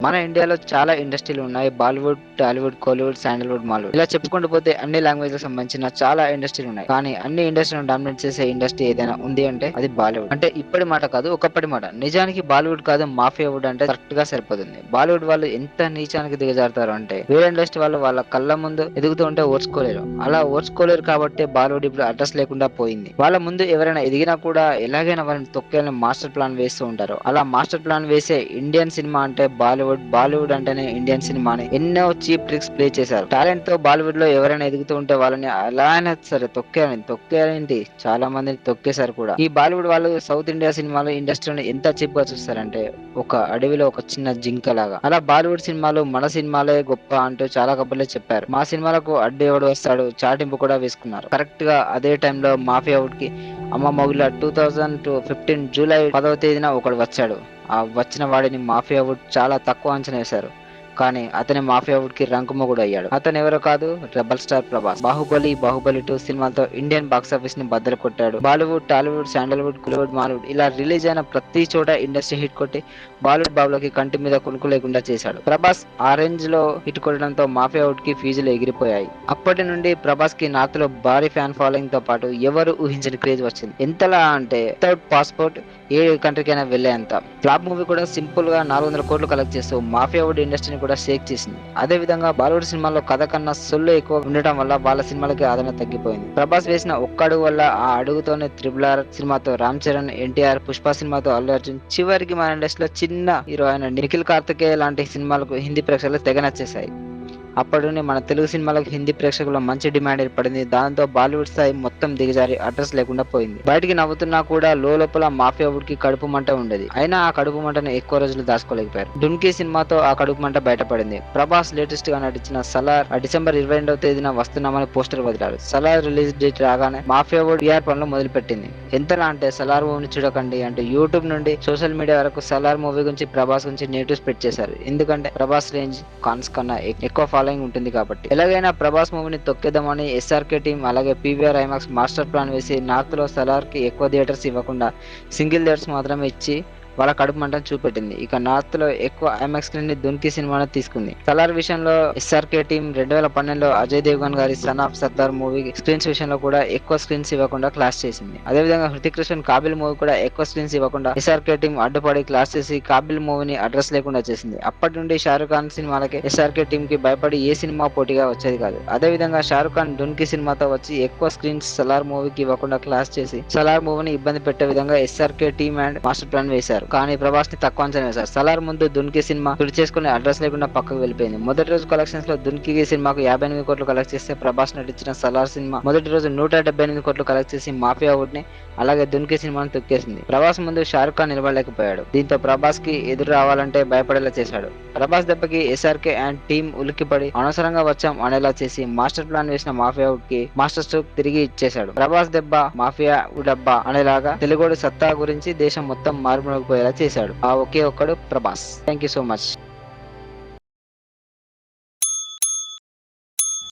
మన ఇండియాలో చాలా ఇండస్ట్రీలు ఉన్నాయి. బాలీవుడ్, టాలీవుడ్, కోలీవుడ్, శాండల్వుడ్, మాలీవుడ్ ఇలా చెప్పుకుంటూ పోతే అన్ని లాంగ్వేజ్ లకు సంబంధించిన చాలా ఇండస్ట్రీలు ఉన్నాయి. కానీ అన్ని ఇండస్ట్రీలను డామినేట్ చేసే ఇండస్ట్రీ ఏదైనా ఉంది అంటే అది బాలీవుడ్. అంటే ఇప్పటి మాట కాదు, ఒకప్పటి మాట. నిజానికి బాలీవుడ్ కాదు, మాఫియా వుడ్ అంటే కరెక్ట్ గా సరిపోతుంది. బాలీవుడ్ వాళ్ళు ఎంత నీచానికి దిగజారుతారు అంటే వేరే ఇండస్ట్రీ వాళ్ళు వాళ్ళ కళ్ళ ముందు ఎదుగుతూ ఉంటే ఓర్చుకోలేరు. అలా ఓర్చుకోలేరు కాబట్టి బాలీవుడ్ ఇప్పుడు అడ్రస్ లేకుండా పోయింది. వాళ్ళ ముందు ఎవరైనా ఎదిగినా కూడా ఎలాగైనా వాళ్ళని తొక్కేయాలని మాస్టర్ ప్లాన్ వేస్తూ ఉంటారు. అలా మాస్టర్ ప్లాన్ వేసే ఇండియన్ సినిమా అంటే బాలీవుడ్. బాలీవుడ్ అంటేనే ఇండియన్ సినిమా అని ఎన్నో చీప్ ట్రిక్స్ ప్లే చేశారు. టాలెంట్ తో బాలీవుడ్ లో ఎవరైనా ఎదుగుతూ ఉంటే వాళ్ళని అలా అయినా సరే తొక్కేయాలంటే చాలా మందిని తొక్కేశారు కూడా. ఈ బాలీవుడ్ వాళ్ళు సౌత్ ఇండియా సినిమాలు ఇండస్ట్రీని ఎంత చీప్ గా చూస్తారంటే ఒక అడవిలో ఒక చిన్న జింక లాగా. అలా బాలీవుడ్ సినిమాలు మన సినిమాలే గొప్ప అంటూ చాలా కబుర్లే చెప్పారు. మా సినిమాలకు అడ్డు ఎవడు వస్తాడు చాటింపు కూడా వేసుకున్నారు. కరెక్ట్ గా అదే టైంలో మాఫియా వుడ్ కి అమ్మ మొగుల 2015 జూలై 10వ తేదీన ఒకడు వచ్చాడు. ఆ వచ్చిన వాడిని మాఫియా వుడ్ చాలా తక్కువ అంచనా వేశారు. కానీ అతని మాఫియా వుడ్ కి రంకుమొగుడు అయ్యాడు. అతను ఎవరో కాదు, రెబల్ స్టార్ ప్రభాస్. బాహుబలి 2 సినిమాలతో ఇండియన్ బాక్స్ ఆఫీస్ ని బద్దలు కొట్టాడు. బాలీవుడ్, టాలీవుడ్, శాండల్వుడ్, కోలీవుడ్, మాలీవుడ్ ఇలా రిలీజ్ అయిన ప్రతి చోట ఇండస్ట్రీ హిట్ కొట్టి బాలీవుడ్ బాబులకి కంటి మీద కునుకు లేకుండా చేశాడు. ప్రభాస్ ఆ రేంజ్ లో హిట్ కొట్టడంతో మాఫియా వుడ్ కి ఫీజులు ఎగిరిపోయాయి. అప్పటి నుండి ప్రభాస్ కి నార్త్ లో భారీ ఫ్యాన్ ఫాలోయింగ్ తో పాటు ఎవరు ఊహించని క్రేజ్ వచ్చింది. ఎంతలా అంటే వితౌట్ పాస్పోర్ట్ ఏ కంట్రీకైనా వెళ్లేంత. ఫ్లాప్ మూవీ కూడా సింపుల్ గా 400 కోట్లు కలెక్ట్ చేస్తూ మాఫియా వుడ్ ఇండస్ట్రీని కూడా షేక్ చేసింది. అదే విధంగా బాలీవుడ్ సినిమాల్లో కథ కన్నా సొల్లు ఎక్కువ ఉండటం వల్ల వాళ్ళ సినిమాలకి ఆదరణ తగ్గిపోయింది. ప్రభాస్ వేసిన ఒక్క అడుగు వల్ల ఆ అడుగుతోనే RRR సినిమాతో రామ్ చరణ్, ఎన్టీఆర్, పుష్ప సినిమాతో అల్లు అర్జున్, చివరికి మన ఇండస్ట్రీలో చిన్న హీరో అయిన నిఖిల్ కార్తికేయ లాంటి సినిమాలకు హిందీ ప్రేక్షకులు తెగ నచ్చేశాయి. అప్పటి నుండి మన తెలుగు సినిమాలకు హిందీ ప్రేక్షకుల మంచి డిమాండ్ ఏర్పడింది. దాంతో బాలీవుడ్ స్థాయి మొత్తం దిగజారి అడ్రస్ లేకుండా పోయింది. బయటికి నవ్వుతున్నా కూడా లోపల మాఫియా వుడ్ కి కడుపు మంట ఉండేది. అయినా ఆ కడుపు మంటను ఎక్కువ రోజులు దాచుకోలేకపోయారు. డున్కీ సినిమాతో ఆ కడుపు మంట బయటపడింది. ప్రభాస్ లేటెస్ట్ గా నటించిన సలార్ డిసెంబర్ 22వ తేదీన వస్తున్నామని పోస్టర్ వదిలాడు. సలార్ రిలీజ్ డేట్ రాగానే మాఫియా వుడ్ PR పనులు మొదలుపెట్టింది. ఎంతలా అంటే సలార్ మూవీని చూడకండి అంటే యూట్యూబ్ నుండి సోషల్ మీడియా వరకు సలార్ మూవీ గురించి, ప్రభాస్ గురించి నెగిటివ్ స్ప్రెడ్ చేశారు. ఎందుకంటే ప్రభాస్ రేంజ్ కాన్స్ కన్నా ఎక్కువ ఫాలోయింగ్ ఉంటుంది కాబట్టి. ఎలాగైనా ప్రభాస్ మూవీని తొక్కేద్దామని SRK టీం అలాగే PVR IMAX మాస్టర్ ప్లాన్ వేసి నార్త్ లో సలార్ కి ఎక్కువ థియేటర్స్ ఇవ్వకుండా సింగిల్ థియేటర్స్ మాత్రమే ఇచ్చి వాళ్ళ కడుపు మంటను చూపెట్టింది. ఇక నార్త్ లో ఎక్కువ IMAX స్క్రీన్ ని దున్కీ సినిమాను తీసుకుంది. సలార్ విషయంలో SRK టీం 2012లో అజయ్ దేవ్గన్ గారి son of Sardar movie screens విషయంలో కూడా ఎక్కువ స్క్రీన్స్ ఇవ్వకుండా క్లాస్ చేసింది. అదేవిధంగా హృతిక్ రోషన్ కాబిల్ మూవీ కూడా ఎక్కువ స్క్రీన్స్ ఇవ్వకుండా SRK టీం అడ్డుపడి క్లాస్ చేసి కాబిల్ మూవీని అడ్రస్ లేకుండా చేసింది. అప్పటి నుండి షారుఖ్ ఖాన్ సినిమాలకి SRK టీం కి భయపడి ఏ సినిమా పోటీగా వచ్చేది కాదు. అదేవిధంగా షారుఖ్ ఖాన్ దున్కీ సినిమాతో వచ్చి ఎక్కువ స్క్రీన్స్ సలార్ మూవీకి ఇవ్వకుండా క్లాస్ చేసి సలార్ మూవీని ఇబ్బంది పెట్టే విధంగా SRK team and master plan వేశారు. కానీ ప్రభాస్ ని తక్కువ అంచనా వేశారు. సలార్ ముందు దున్కీ సినిమా తుడి చేసుకుని అడ్రస్ లేకుండా పక్కకు వెళ్ళిపోయింది. మొదటి రోజు కలెక్షన్స్ లో దున్కీ సినిమాకు 58 కోట్లు కలెక్ట్ చేస్తే ప్రభాస్ నటించిన సలార్ సినిమా మొదటి రోజు 178 కోట్లు కలెక్ట్ చేసి మాఫియా వుడ్ ని అలాగే దున్కీ సినిమాను తొక్కేసింది. ప్రభాస్ ముందు షారుఖ్ ఖాన్ నిలబడలేకపోయాడు. దీంతో ప్రభాస్ కి ఎదురు రావాలంటే భయపడేలా చేశాడు. ప్రభాస్ దెబ్బకి SRK అండ్ టీం ఉలిక్కిపడి అనవసరంగా వచ్చాం అనేలా చేసి మాస్టర్ ప్లాన్ వేసిన మాఫియా వుడ్ కి మాస్టర్ స్ట్రోక్ తిరిగి ఇచ్చేశాడు. ప్రభాస్ దెబ్బ మాఫియా వుడ్ అబ్బా అనేలాగా తెలుగుడి సత్తా గురించి దేశం మొత్తం మారుమోగిపోయేలా చేశాడు ఆ ఒకే ఒక్కడు Prabhas. Thank you so much.